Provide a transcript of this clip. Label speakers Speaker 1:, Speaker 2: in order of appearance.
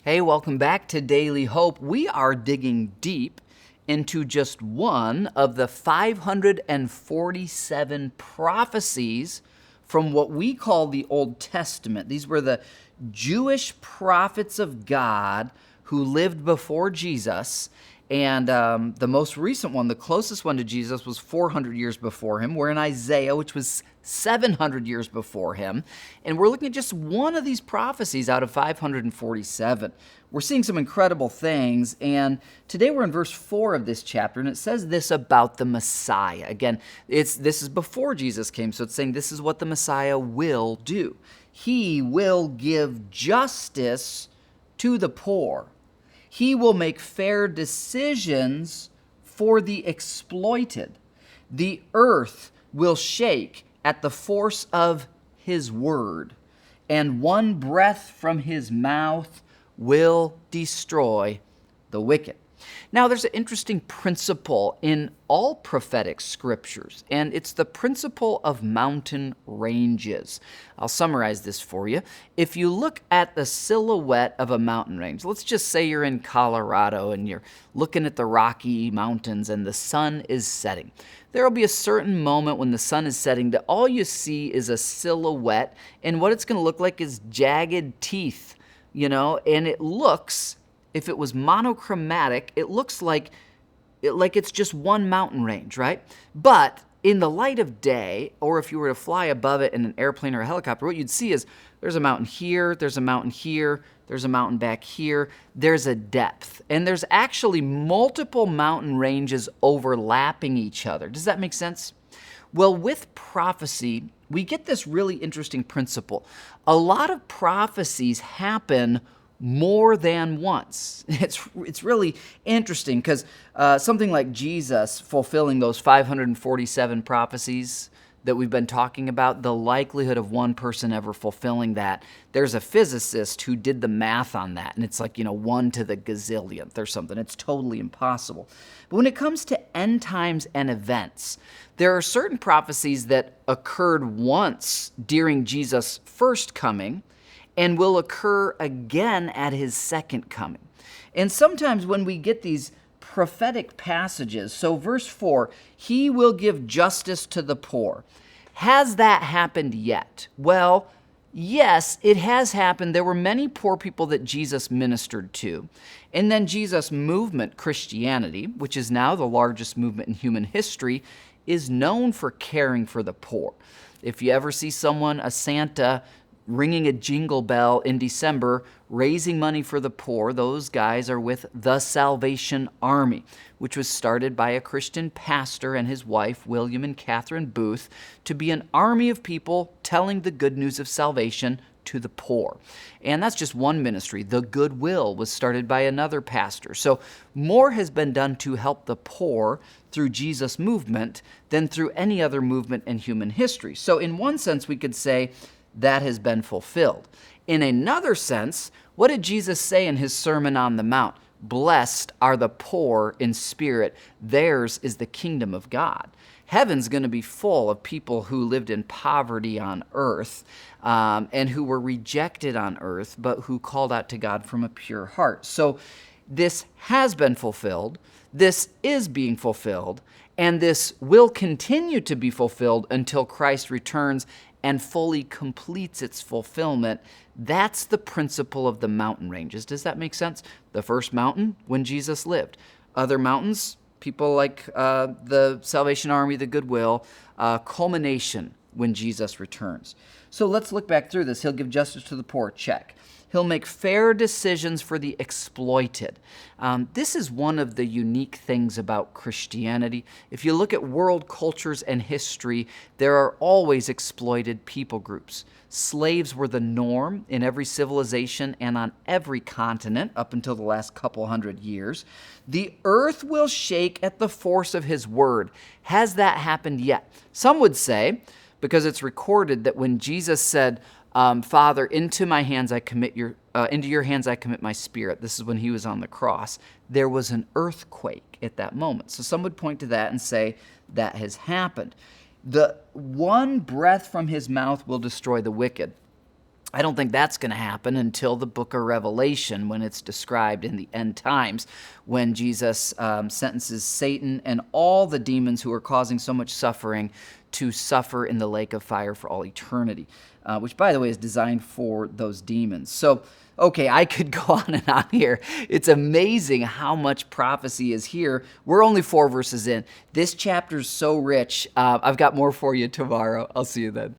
Speaker 1: Hey, welcome back to Daily Hope. We are digging deep into just one of the 547 prophecies from what we call the Old Testament. These were the Jewish prophets of God who lived before Jesus. And the most recent one, the closest one to Jesus, was 400 years before him. We're in Isaiah, which was 700 years before him. And we're looking at just one of these prophecies out of 547. We're seeing some incredible things. And today we're in verse 4 of this chapter, and it says this about the Messiah. Again, this is before Jesus came, so it's saying this is what the Messiah will do. He will give justice to the poor. He will make fair decisions for the exploited. The earth will shake at the force of his word, and one breath from his mouth will destroy the wicked. Now, there's an interesting principle in all prophetic scriptures, and it's the principle of mountain ranges. I'll summarize this for you. If you look at the silhouette of a mountain range, let's just say you're in Colorado and you're looking at the Rocky Mountains and the sun is setting. There will be a certain moment when the sun is setting that all you see is a silhouette, and what it's going to look like is jagged teeth, and it looks, if it was monochromatic, it looks like it's just one mountain range, right? But in the light of day, or if you were to fly above it in an airplane or a helicopter, what you'd see is there's a mountain here, there's a mountain here, there's a mountain back here, there's a depth. And there's actually multiple mountain ranges overlapping each other. Does that make sense? Well, with prophecy, we get this really interesting principle. A lot of prophecies happen more than once. It's really interesting because something like Jesus fulfilling those 547 prophecies that we've been talking about, the likelihood of one person ever fulfilling that, there's a physicist who did the math on that, and it's like, 1 to the gazillionth or something. It's totally impossible. But when it comes to end times and events, there are certain prophecies that occurred once during Jesus' first coming and will occur again at his second coming. And sometimes when we get these prophetic passages, so verse 4, he will give justice to the poor. Has that happened yet? Well, yes, it has happened. There were many poor people that Jesus ministered to. And then Jesus' movement, Christianity, which is now the largest movement in human history, is known for caring for the poor. If you ever see someone, a Santa, ringing a jingle bell in December, raising money for the poor, those guys are with the Salvation Army, which was started by a Christian pastor and his wife, William and Catherine Booth, to be an army of people telling the good news of salvation to the poor. And that's just one ministry. The Goodwill was started by another pastor. So more has been done to help the poor through Jesus' movement than through any other movement in human history. So in one sense, we could say that has been fulfilled. In another sense, what did Jesus say in his Sermon on the Mount? Blessed are the poor in spirit. Theirs is the kingdom of God. Heaven's going to be full of people who lived in poverty on earth and who were rejected on earth, but who called out to God from a pure heart. So this has been fulfilled. This is being fulfilled. And this will continue to be fulfilled until Christ returns and fully completes its fulfillment. That's the principle of the mountain ranges. Does that make sense? The first mountain, when Jesus lived. Other mountains, people like the Salvation Army, the Goodwill, culmination when Jesus returns. So let's look back through this. He'll give justice to the poor, check. He'll make fair decisions for the exploited. This is one of the unique things about Christianity. If you look at world cultures and history, there are always exploited people groups. Slaves were the norm in every civilization and on every continent up until the last couple hundred years. The earth will shake at the force of his word. Has that happened yet? Some would say, because it's recorded that when Jesus said, Father, into your hands I commit my spirit. This is when he was on the cross. There was an earthquake at that moment. So some would point to that and say that has happened. The one breath from his mouth will destroy the wicked. I don't think that's going to happen until the book of Revelation, when it's described in the end times, when Jesus sentences Satan and all the demons who are causing so much suffering to suffer in the lake of fire for all eternity, which, by the way, is designed for those demons. So, okay, I could go on and on here. It's amazing how much prophecy is here. We're only 4 verses in. This chapter is so rich. I've got more for you tomorrow. I'll see you then.